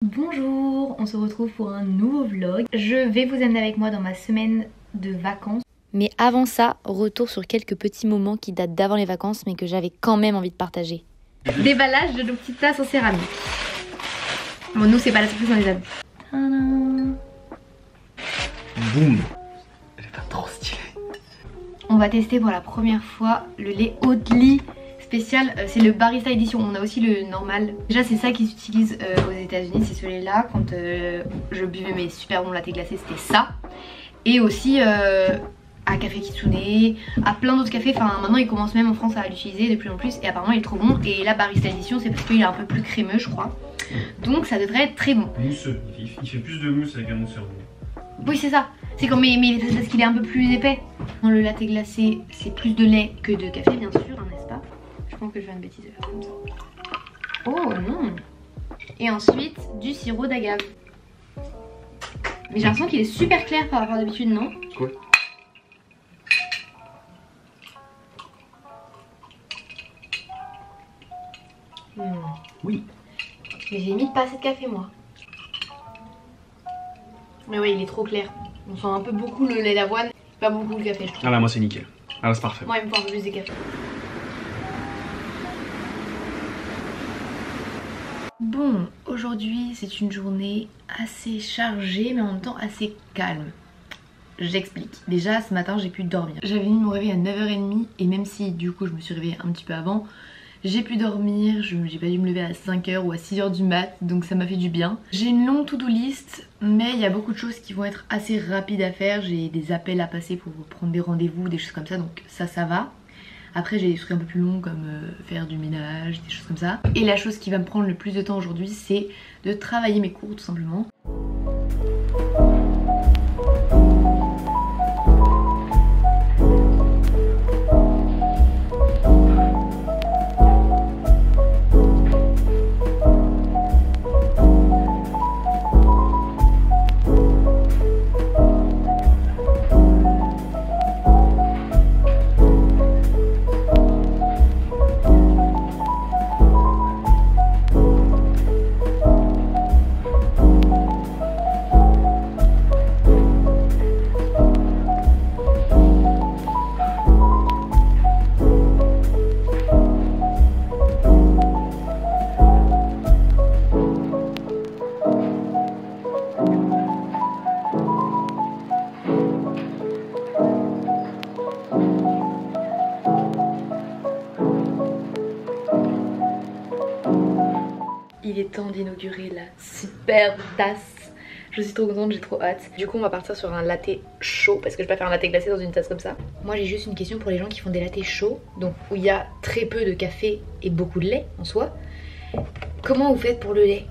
Bonjour, on se retrouve pour un nouveau vlog. Je vais vous amener avec moi dans ma semaine de vacances. Mais avant ça, retour sur quelques petits moments qui datent d'avant les vacances mais que j'avais quand même envie de partager. Déballage de nos petites tasses en céramique. Bon, nous c'est pas la surprise, on les a. Boum. Elle est pas trop stylée. On va tester pour la première fois le lait Oatly spécial, c'est le Barista Edition. On a aussi le normal. Déjà c'est ça qu'ils utilisent aux États-Unis, c'est celui-là. Quand je buvais mes super bons latte glacés, c'était ça. Et aussi à Café Kitsune, à plein d'autres cafés. Enfin maintenant ils commencent même en France à l'utiliser de plus en plus. Et apparemment il est trop bon. Et là Barista Edition, c'est parce qu'il est un peu plus crémeux je crois. Donc ça devrait être très bon. Mousseux, il fait plus de mousse avec un mousseur. Oui c'est ça. C'est comme mais c'est parce qu'il est un peu plus épais. Dans le latte glacé c'est plus de lait que de café bien sûr, hein, n'est-ce pas? Je pense que je fais une bêtise de faire comme ça. Oh non. Et ensuite du sirop d'agave. Mais j'ai l'impression qu'il est super clair par rapport à d'habitude, non? Quoi? Oui. Mais j'ai mis pas assez de café moi. Mais oui il est trop clair. On sent un peu beaucoup le lait d'avoine, pas beaucoup le café je trouve. Ah là moi c'est nickel. Ah là c'est parfait. Moi il me faut un peu plus de café. Bon, aujourd'hui c'est une journée assez chargée mais en même temps assez calme. J'explique. Déjà ce matin j'ai pu dormir. J'avais mis mon réveil à 9h30 et même si du coup je me suis réveillée un petit peu avant, j'ai pu dormir, j'ai pas dû me lever à 5h ou à 6h du mat, donc ça m'a fait du bien. J'ai une longue to-do list, mais il y a beaucoup de choses qui vont être assez rapides à faire. J'ai des appels à passer pour prendre des rendez-vous, des choses comme ça, donc ça va. Après j'ai des trucs un peu plus longs comme faire du ménage, des choses comme ça. Et la chose qui va me prendre le plus de temps aujourd'hui, c'est de travailler mes cours tout simplement. Il est temps d'inaugurer la superbe tasse. Je suis trop contente, j'ai trop hâte. Du coup on va partir sur un latte chaud parce que je vais pas faire un latte glacé dans une tasse comme ça. Moi j'ai juste une question pour les gens qui font des lattés chauds, donc où il y a très peu de café et beaucoup de lait en soi. Comment vous faites pour le lait?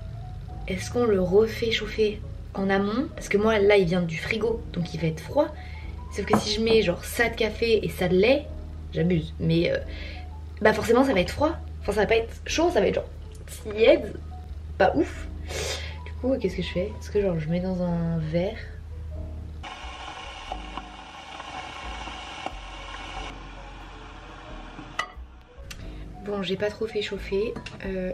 Est-ce qu'on le refait chauffer en amont? Parce que moi là il vient du frigo donc il va être froid. Sauf que si je mets genre ça de café et ça de lait, j'abuse. Mais bah forcément ça va être froid. Enfin ça va pas être chaud, ça va être genre tiède. Pas ouf. Du coup qu'est-ce que je fais? Est-ce que genre je mets dans un verre? Bon j'ai pas trop fait chauffer. Je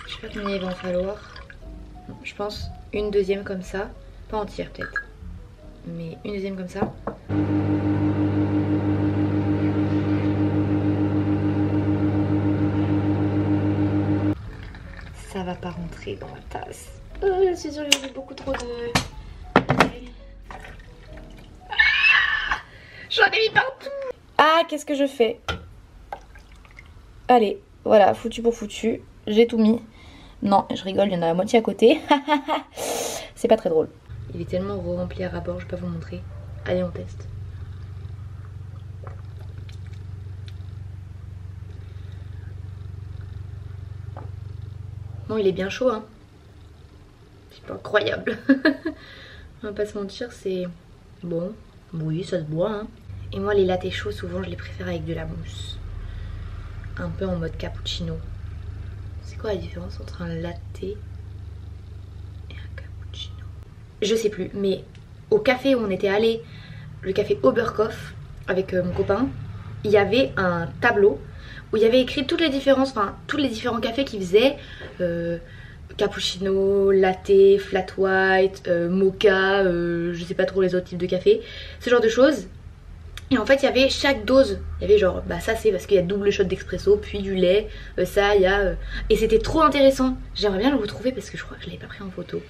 sais pas combien il va en falloir. Je pense une deuxième comme ça. Pas entière peut-être. Mais une deuxième comme ça. Ça va pas rentrer dans la tasse. Je suis sûre que j'ai mis beaucoup trop de... J'en ai mis partout. Ah qu'est-ce que je fais? Allez, voilà, foutu pour foutu. J'ai tout mis. Non, je rigole, il y en a la moitié à côté. C'est pas très drôle. Il est tellement rempli à ras-bord, je vais pas vous montrer. Allez, on teste. Bon, il est bien chaud, hein. C'est pas incroyable. On va pas se mentir, c'est bon. Oui, ça se boit, hein. Et moi, les lattés chauds, souvent, je les préfère avec de la mousse. Un peu en mode cappuccino. C'est quoi la différence entre un latte et un cappuccino? Je sais plus, mais au café où on était allé, le café Oberkauf, avec mon copain, il y avait un tableau où il y avait écrit toutes les différences, enfin tous les différents cafés qu'ils faisaient, cappuccino, latte, flat white, mocha, je sais pas trop les autres types de café, ce genre de choses. Et en fait il y avait chaque dose, il y avait genre bah ça c'est parce qu'il y a double shot d'expresso, puis du lait, ça il y a... Et c'était trop intéressant, j'aimerais bien le retrouver parce que je crois que je l'avais pas pris en photo.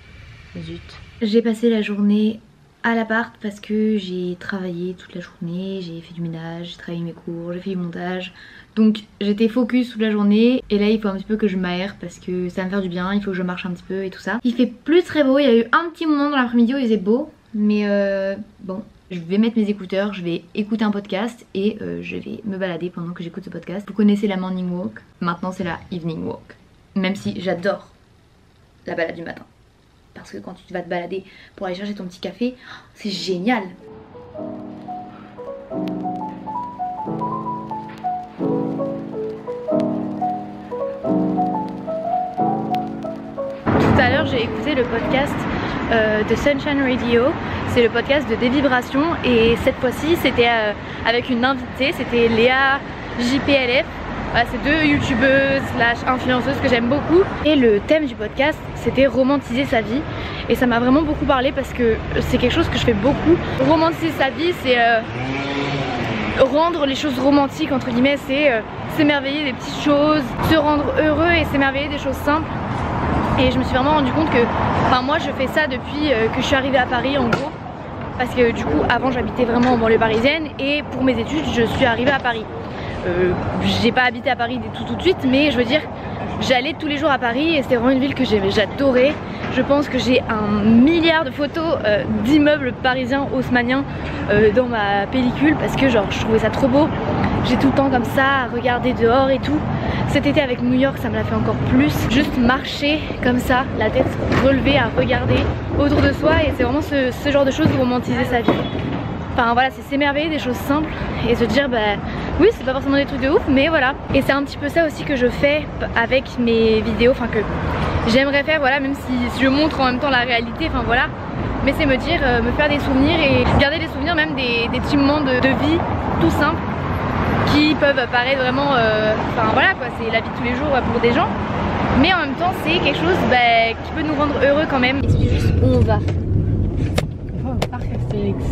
Zut. J'ai passé la journée à l'appart parce que j'ai travaillé toute la journée, j'ai fait du ménage, j'ai travaillé mes cours, j'ai fait du montage. Donc j'étais focus toute la journée et là il faut un petit peu que je m'aère parce que ça va me faire du bien, il faut que je marche un petit peu et tout ça. Il fait plus très beau, il y a eu un petit moment dans l'après-midi où il faisait beau, mais bon, je vais mettre mes écouteurs, je vais écouter un podcast et je vais me balader pendant que j'écoute ce podcast. Vous connaissez la morning walk, maintenant c'est la evening walk. Même si j'adore la balade du matin. Parce que quand tu vas te balader pour aller chercher ton petit café, c'est génial. Tout à l'heure j'ai écouté le podcast de Sunshine Radio. C'est le podcast de Dévibration et cette fois-ci c'était avec une invitée, c'était Léa JPLF. Voilà, c'est deux youtubeuses slash influenceuses que j'aime beaucoup. Et le thème du podcast c'était romantiser sa vie. Et ça m'a vraiment beaucoup parlé parce que c'est quelque chose que je fais beaucoup. Romantiser sa vie c'est rendre les choses romantiques entre guillemets, c'est s'émerveiller des petites choses, se rendre heureux et s'émerveiller des choses simples. Et je me suis vraiment rendu compte que enfin moi je fais ça depuis que je suis arrivée à Paris en gros. Parce que du coup avant j'habitais vraiment en banlieue parisienne et pour mes études je suis arrivée à Paris. J'ai pas habité à Paris tout de suite, mais je veux dire j'allais tous les jours à Paris et c'était vraiment une ville que j'adorais. Je pense que j'ai 1 milliard de photos d'immeubles parisiens haussmanniens dans ma pellicule parce que genre je trouvais ça trop beau. J'ai tout le temps comme ça à regarder dehors et tout. Cet été avec New York ça me l'a fait encore plus. Juste marcher comme ça, la tête relevée à regarder autour de soi et c'est vraiment ce genre de choses, romantiser sa vie. Enfin voilà, c'est s'émerveiller des choses simples et se dire bah oui c'est pas forcément des trucs de ouf mais voilà. Et c'est un petit peu ça aussi que je fais avec mes vidéos, enfin que j'aimerais faire voilà, même si je montre en même temps la réalité, enfin voilà. Mais c'est me dire, me faire des souvenirs et garder des souvenirs même des petits moments de vie tout simples qui peuvent paraître vraiment, enfin voilà quoi, c'est la vie de tous les jours pour des gens. Mais en même temps c'est quelque chose qui peut nous rendre heureux quand même. Et c'est juste où on va. On va au parc Astérix.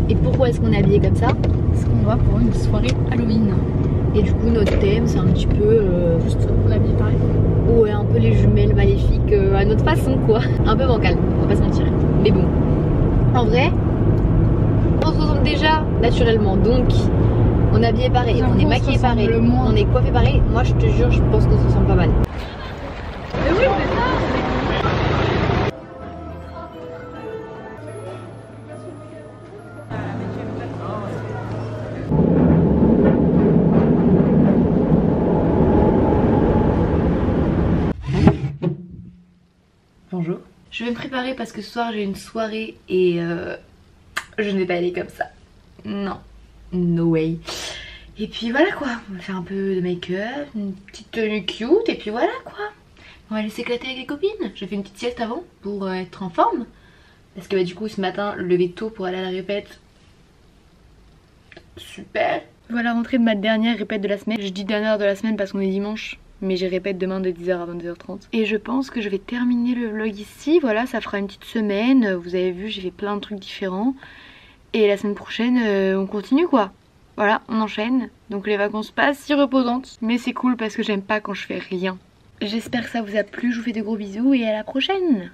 Et pourquoi est-ce qu'on est habillé comme ça? Parce qu'on va pour une soirée Halloween. Et du coup notre thème c'est un petit peu juste on est habillé pareil. Ouais, un peu les jumelles maléfiques à notre façon quoi. Un peu bancal, on va pas se mentir. Mais bon, en vrai on se ressemble déjà naturellement, donc on est habillé pareil, on est maquillé pareil, on est coiffé pareil. Moi je te jure je pense qu'on se ressemble pas mal. Mais oui c'est ça. Bonjour. Je vais me préparer parce que ce soir j'ai une soirée et je ne vais pas aller comme ça. Non, no way. Et puis voilà quoi, on va faire un peu de make-up, une petite tenue cute et puis voilà quoi. On va aller s'éclater avec les copines. J'ai fait une petite sieste avant pour être en forme. Parce que bah, du coup ce matin, lever tôt pour aller à la répète. Super. Voilà, rentrée de ma dernière répète de la semaine. Je dis dernière de la semaine parce qu'on est dimanche. Mais j'ai répète demain de 10h à 22h30. Et je pense que je vais terminer le vlog ici. Voilà, ça fera une petite semaine. Vous avez vu, j'ai fait plein de trucs différents. Et la semaine prochaine, on continue quoi. Voilà, on enchaîne. Donc les vacances passent si reposantes. Mais c'est cool parce que j'aime pas quand je fais rien. J'espère que ça vous a plu. Je vous fais de gros bisous et à la prochaine.